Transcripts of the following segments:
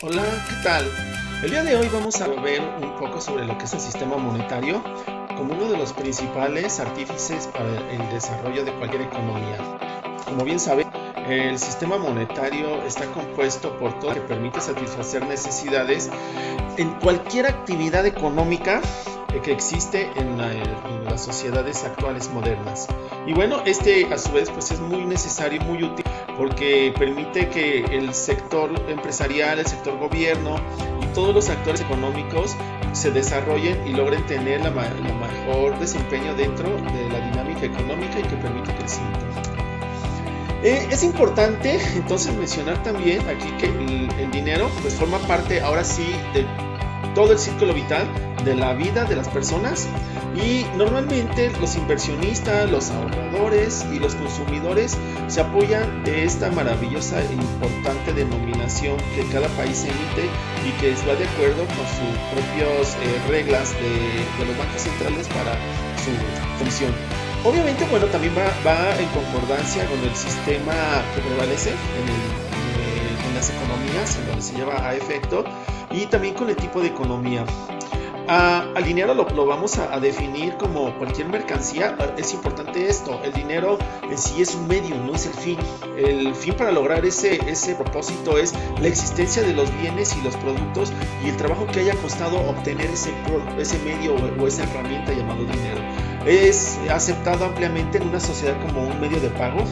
Hola, ¿qué tal? El día de hoy vamos a ver un poco sobre lo que es el sistema monetario como uno de los principales artífices para el desarrollo de cualquier economía. Como bien saben, el sistema monetario está compuesto por todo lo que permite satisfacer necesidades en cualquier actividad económica que existe en las sociedades actuales modernas. Y bueno, este a su vez pues es muy necesario y muy útil porque permite que el sector empresarial, el sector gobierno y todos los actores económicos se desarrollen y logren tener la mejor desempeño dentro de la dinámica económica y que permite crecimiento. Es importante entonces mencionar también aquí que el dinero pues forma parte ahora sí de todo el círculo vital de la vida de las personas y normalmente los inversionistas, los ahorradores y los consumidores se apoyan de esta maravillosa e importante denominación que cada país emite y que va de acuerdo con sus propias reglas de los bancos centrales para su función. Obviamente, bueno, también va en concordancia con el sistema que prevalece en las economías, en donde se lleva a efecto, y también con el tipo de economía. Al dinero lo vamos a definir como cualquier mercancía. Es importante esto, el dinero en sí es un medio, no es el fin. El fin para lograr ese propósito es la existencia de los bienes y los productos y el trabajo que haya costado obtener ese medio o esa herramienta llamado dinero. Es aceptado ampliamente en una sociedad como un medio de pago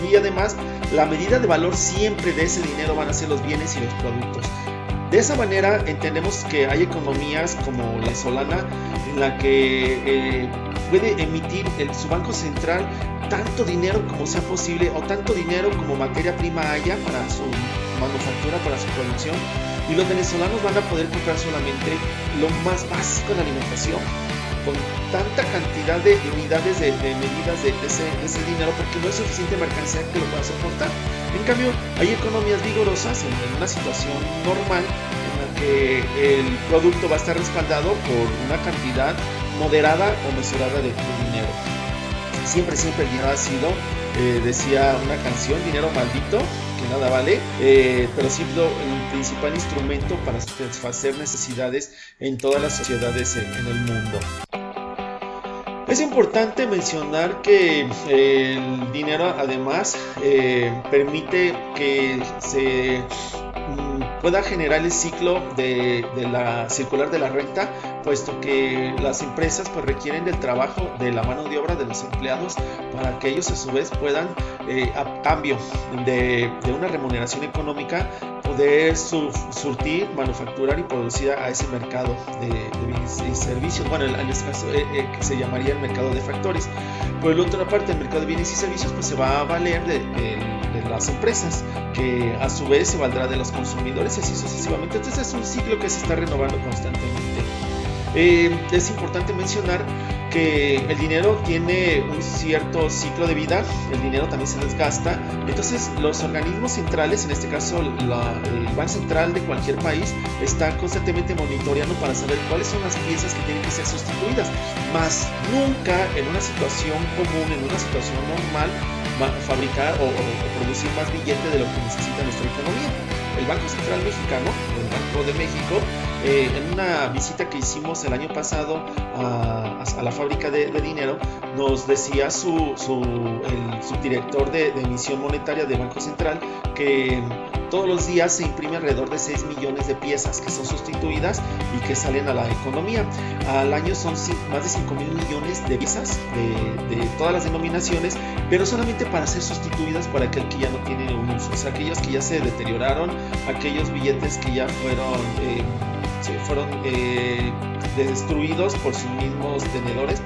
y además la medida de valor siempre de ese dinero van a ser los bienes y los productos. De esa manera entendemos que hay economías como la venezolana en la que puede emitir su banco central tanto dinero como sea posible o tanto dinero como materia prima haya para su manufactura, para su producción, y los venezolanos van a poder comprar solamente lo más básico de alimentación con tanta cantidad de unidades de medidas de ese dinero porque no es suficiente mercancía que lo pueda soportar. En cambio, hay economías vigorosas en una situación normal en la que el producto va a estar respaldado por una cantidad moderada o mesurada de dinero. Siempre el dinero ha sido, decía una canción, dinero maldito, que nada vale, pero siendo el principal instrumento para satisfacer necesidades en todas las sociedades en el mundo. Es importante mencionar que el dinero además permite que se pueda generar el ciclo de la circular de la renta, puesto que las empresas pues requieren del trabajo de la mano de obra de los empleados para que ellos a su vez puedan a cambio de una remuneración económica poder surtir, manufacturar y producir a ese mercado de bienes y servicios. Bueno, en este caso que se llamaría el mercado de factores. Por la otra parte, el mercado de bienes y servicios pues se va a valer de las empresas, que a su vez se valdrá de los consumidores y así sucesivamente. Entonces es un ciclo que se está renovando constantemente. Es importante mencionar que el dinero tiene un cierto ciclo de vida, el dinero también se desgasta, entonces los organismos centrales, en este caso el Banco Central de cualquier país, está constantemente monitoreando para saber cuáles son las piezas que tienen que ser sustituidas, más nunca en una situación común, en una situación normal, fabricar o producir más billete de lo que necesita nuestra economía. El Banco Central Mexicano, el Banco de México, en una visita que hicimos el año pasado a la fábrica de dinero, nos decía el subdirector de emisión monetaria del Banco Central que todos los días se imprime alrededor de 6 millones de piezas que son sustituidas y que salen a la economía. Al año son más de 5 mil millones de piezas de todas las denominaciones, pero solamente para ser sustituidas por aquel que ya no tiene un uso, o sea, aquellos que ya se deterioraron, aquellos billetes que ya fueron destruidos por sus mismos tenedores,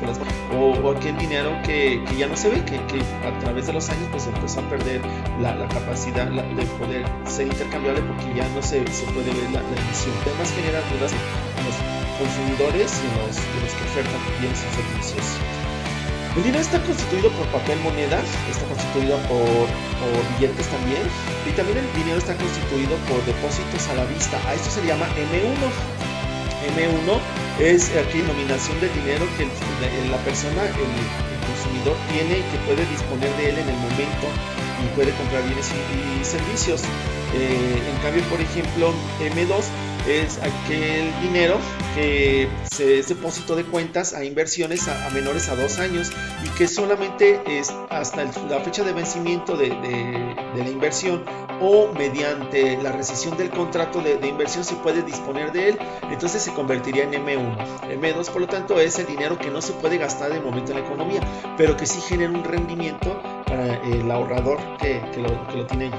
o aquel dinero que ya no se ve, que a través de los años pues empezó a perder la capacidad de poder ser intercambiable porque ya no se puede ver la emisión. Además genera dudas en los consumidores y en los que ofertan bienes y servicios. El dinero está constituido por papel moneda, está constituido por billetes también, y también el dinero está constituido por depósitos a la vista. A esto se le llama M1. M1 es aquí denominación de dinero que la persona, el consumidor tiene y que puede disponer de él en el momento y puede comprar bienes y servicios. En cambio, por ejemplo, M2 es aquel dinero que es depósito de cuentas a inversiones a menores a 2 años y que solamente es hasta la fecha de vencimiento de la inversión o mediante la rescisión del contrato de inversión se puede disponer de él. Entonces se convertiría en M1. M2, por lo tanto, es el dinero que no se puede gastar de momento en la economía, pero que sí genera un rendimiento para el ahorrador que lo tiene allí.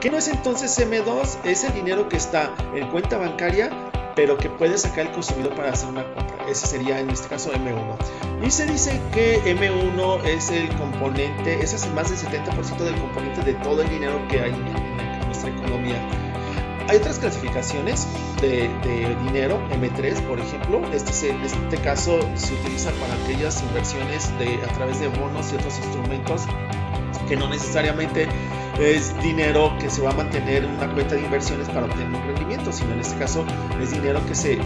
¿Qué no es entonces M2? Es el dinero que está en cuenta bancaria, pero que puede sacar el consumidor para hacer una compra. Ese sería en este caso M1. Y se dice que M1 es el componente, es más del 70% del componente de todo el dinero que hay en nuestra economía. Hay otras clasificaciones de dinero, M3 por ejemplo. En este caso se utiliza para aquellas inversiones a través de bonos y otros instrumentos que no necesariamente es dinero que se va a mantener en una cuenta de inversiones para obtener un rendimiento, sino en este caso es dinero que se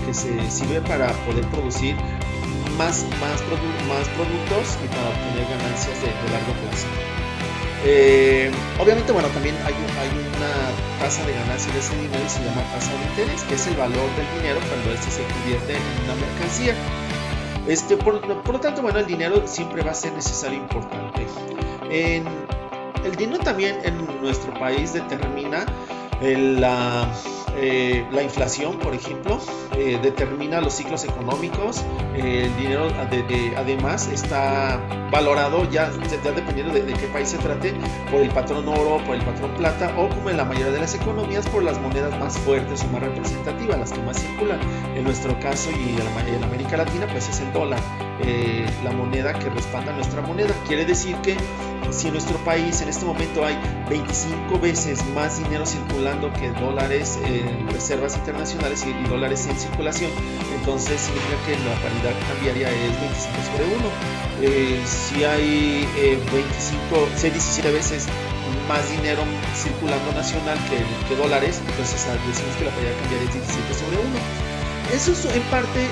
sirve para poder producir más productos y para obtener ganancias de largo plazo. Obviamente, bueno, también hay una tasa de ganancia de ese dinero y se llama tasa de interés, que es el valor del dinero cuando este se convierte en una mercancía. Por lo tanto, bueno, el dinero siempre va a ser necesario e importante. El dinero también en nuestro país determina la inflación, por ejemplo, determina los ciclos económicos. El dinero además está valorado ya dependiendo de qué país se trate, por el patrón oro, por el patrón plata o, como en la mayoría de las economías, por las monedas más fuertes o más representativas, las que más circulan. En nuestro caso y en América Latina pues es el dólar, la moneda que respalda nuestra moneda. Quiere decir que si en nuestro país en este momento hay 25 veces más dinero circulando que dólares en reservas internacionales y dólares en circulación, entonces significa que la paridad cambiaria es 25/1. Si hay 17 veces más dinero circulando nacional que dólares, entonces decimos que la paridad cambiaria es 17/1. Eso en parte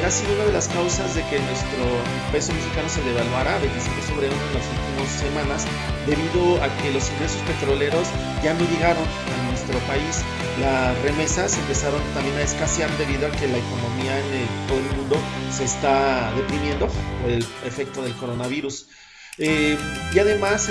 ha sido una de las causas de que nuestro peso mexicano se devaluara 25/1 en las últimas semanas, debido a que los ingresos petroleros ya no llegaron a nuestro país. Las remesas empezaron también a escasear debido a que la economía en todo el mundo se está deprimiendo por el efecto del coronavirus. Y además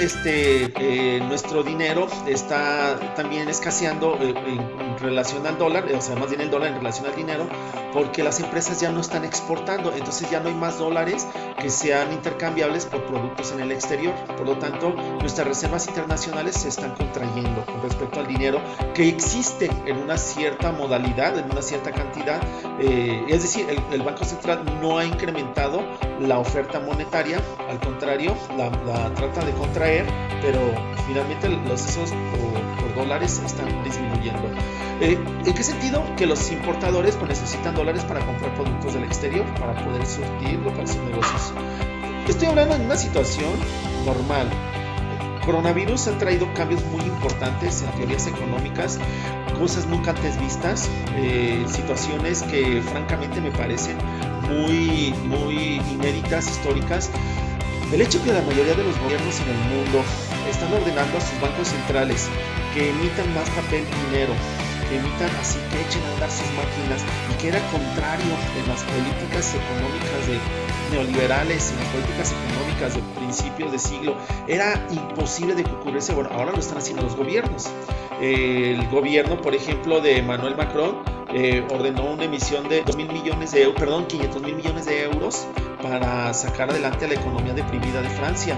nuestro dinero está también escaseando en relación al dólar, o sea, más bien el dólar en relación al dinero, porque las empresas ya no están exportando, entonces ya no hay más dólares que sean intercambiables por productos en el exterior. Por lo tanto, nuestras reservas internacionales se están contrayendo con respecto al dinero que existe en una cierta modalidad, en una cierta cantidad. Es decir, el Banco Central no ha incrementado la oferta monetaria, al contrario, la trata de contraer, pero finalmente los esos por dólares están disminuyendo. ¿En qué sentido? Que los importadores pues necesitan dólares para comprar productos del exterior, para poder surtirlo para sus negocios. Estoy hablando en una situación normal. Coronavirus ha traído cambios muy importantes en teorías económicas, cosas nunca antes vistas, situaciones que francamente me parecen muy inéditas, históricas. El hecho que la mayoría de los gobiernos en el mundo están ordenando a sus bancos centrales que emitan más papel dinero, que emitan así, que echen a andar sus máquinas, y que era contrario en las políticas económicas neoliberales, en las políticas económicas de principios de siglo, era imposible de que ocurriese. Bueno, ahora lo están haciendo los gobiernos. El gobierno, por ejemplo, de Emmanuel Macron ordenó una emisión de 500 mil millones de euros para sacar adelante a la economía deprimida de Francia.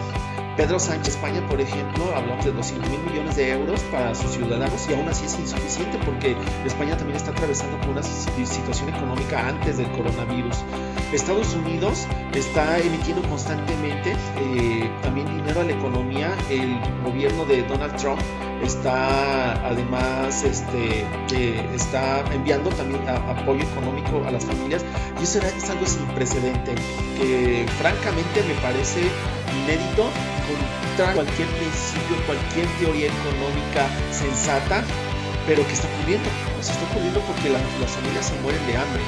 Pedro Sánchez, España, por ejemplo, hablamos de 200 mil millones de euros para sus ciudadanos, y aún así es insuficiente porque España también está atravesando por una situación económica antes del coronavirus. Estados Unidos está emitiendo constantemente también dinero a la economía. El gobierno de Donald Trump está además está enviando también apoyo económico a las familias, y eso es algo sin precedente, que francamente me parece inédito, contra cualquier principio, cualquier teoría económica sensata, pero que está ocurriendo. Se está ocurriendo porque las familias se mueren de hambre.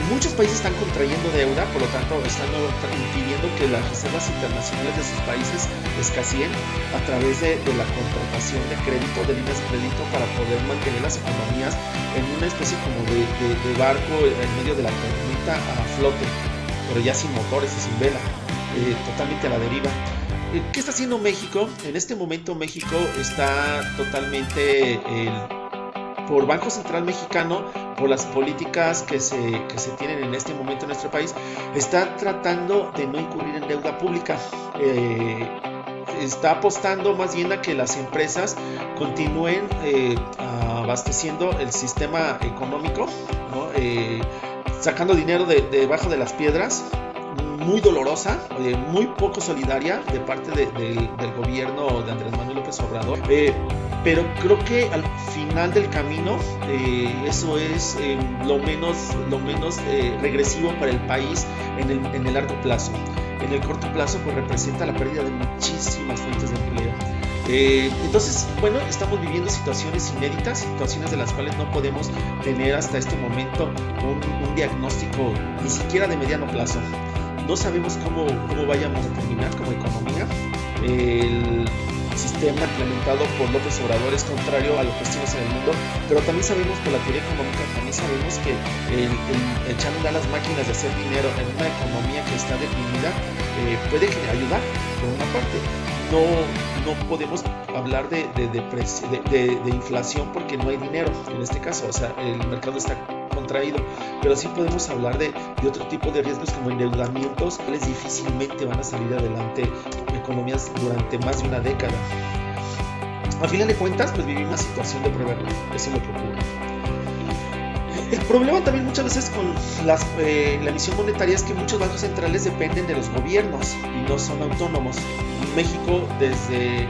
Muchos países están contrayendo deuda, por lo tanto están impidiendo que las reservas internacionales de sus países escaseen a través de la contratación de crédito, de líneas de crédito, para poder mantener las economías en una especie como de barco en medio de la tormenta a flote, pero ya sin motores y sin vela, totalmente a la deriva. ¿Qué está haciendo México? En este momento México está totalmente por Banco Central Mexicano, por las políticas que se tienen en este momento en nuestro país, está tratando de no incurrir en deuda pública. Está apostando más bien a que las empresas continúen abasteciendo el sistema económico, ¿no? Sacando dinero debajo de las piedras, muy dolorosa, muy poco solidaria de parte del gobierno de Andrés Manuel López Obrador, pero creo que al final del camino eso es lo menos regresivo para el país en el largo plazo. En el corto plazo pues representa la pérdida de muchísimas fuentes de empleo. Entonces, bueno, estamos viviendo situaciones inéditas, situaciones de las cuales no podemos tener hasta este momento un diagnóstico ni siquiera de mediano plazo. No sabemos cómo vayamos a terminar como economía. El sistema implementado por López Obrador es contrario a lo que estamos en el mundo, pero también sabemos, por la teoría económica, también sabemos que el echar a andar las máquinas de hacer dinero en una economía que está deprimida puede ayudar, por una parte. No podemos hablar de inflación porque no hay dinero en este caso, o sea, el mercado está contraído, pero sí podemos hablar de otro tipo de riesgos como endeudamientos, que difícilmente van a salir adelante economías durante más de una década. A final de cuentas, pues vivimos una situación de prueba, eso es lo que ocurre. El problema también muchas veces con la emisión monetaria es que muchos bancos centrales dependen de los gobiernos y no son autónomos. México, desde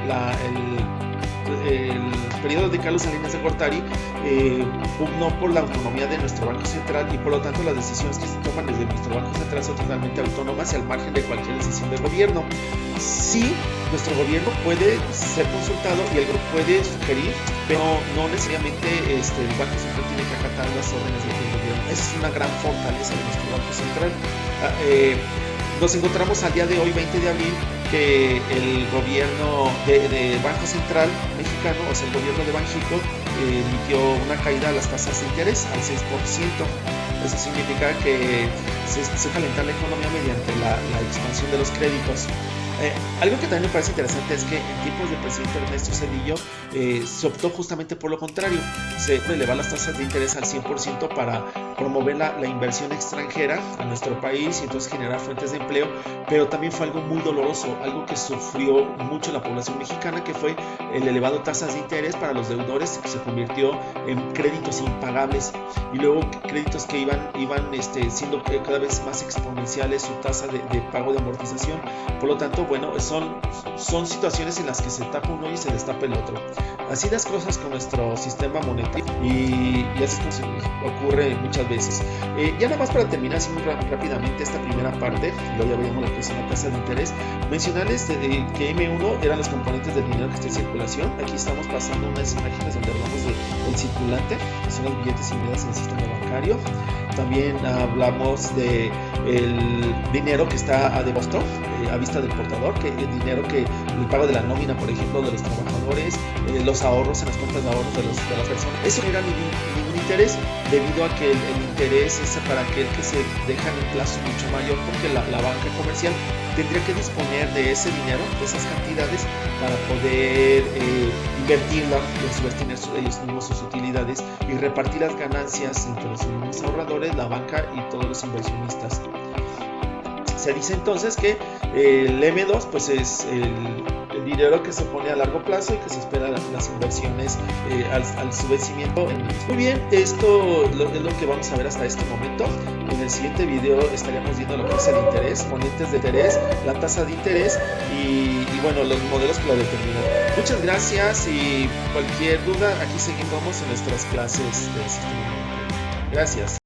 el periodo de Carlos Salinas de Gortari, pugnó por la autonomía de nuestro Banco Central, y por lo tanto las decisiones que se toman desde nuestro Banco Central son totalmente autónomas y al margen de cualquier decisión del gobierno. Sí, nuestro gobierno puede ser consultado y el grupo puede sugerir, pero no necesariamente el Banco Central tiene que acatar las órdenes del gobierno. Esa es una gran fortaleza de nuestro Banco Central. Nos encontramos al día de hoy, 20 de abril, que el gobierno de Banco Central Mexicano, o sea, el gobierno de Banxico, emitió una caída de las tasas de interés al 6%. Eso significa que se calentar la economía mediante la expansión de los créditos. Algo que también me parece interesante es que en tiempos del presidente Ernesto Zedillo se optó justamente por lo contrario. Se elevó las tasas de interés al 100% para promover la inversión extranjera a nuestro país y entonces generar fuentes de empleo, pero también fue algo muy doloroso, algo que sufrió mucho la población mexicana, que fue el elevado tasas de interés para los deudores, que se convirtió en créditos impagables, y luego créditos que iban siendo cada vez más exponenciales su tasa de pago de amortización. Por lo tanto, bueno, son situaciones en las que se tapa uno y se destapa el otro. Así las cosas con nuestro sistema monetario, y así es como ocurre muchas veces. Ya nada más para terminar así muy rápidamente esta primera parte, luego ya veíamos lo que es una tasa de interés. Mencionarles que M1 eran los componentes del dinero que está en circulación. Aquí estamos pasando unas imágenes donde hablamos del circulante, que son los billetes y monedas en el sistema bancario. También hablamos de el dinero que está a depósito, a vista del portador, que el dinero que el pago de la nómina, por ejemplo, de los trabajadores, los ahorros en las cuentas de ahorros de las personas. Eso no era ningún interés, debido a que el interés es para aquel que se deja en un plazo mucho mayor, porque la banca comercial tendría que disponer de ese dinero, de esas cantidades, para poder invertirla y a su vez tener ellos mismos sus utilidades y repartir las ganancias entre los mismos ahorradores, la banca y todos los inversionistas. Se dice entonces que el M2 pues es el dinero que se pone a largo plazo y que se espera las inversiones al su vencimiento. Muy bien, esto es lo que vamos a ver hasta este momento. En el siguiente video estaríamos viendo lo que es el interés, componentes de interés, la tasa de interés y bueno, los modelos que lo determinan. Muchas gracias, y cualquier duda aquí seguimos en nuestras clases del sistema monetario. Gracias.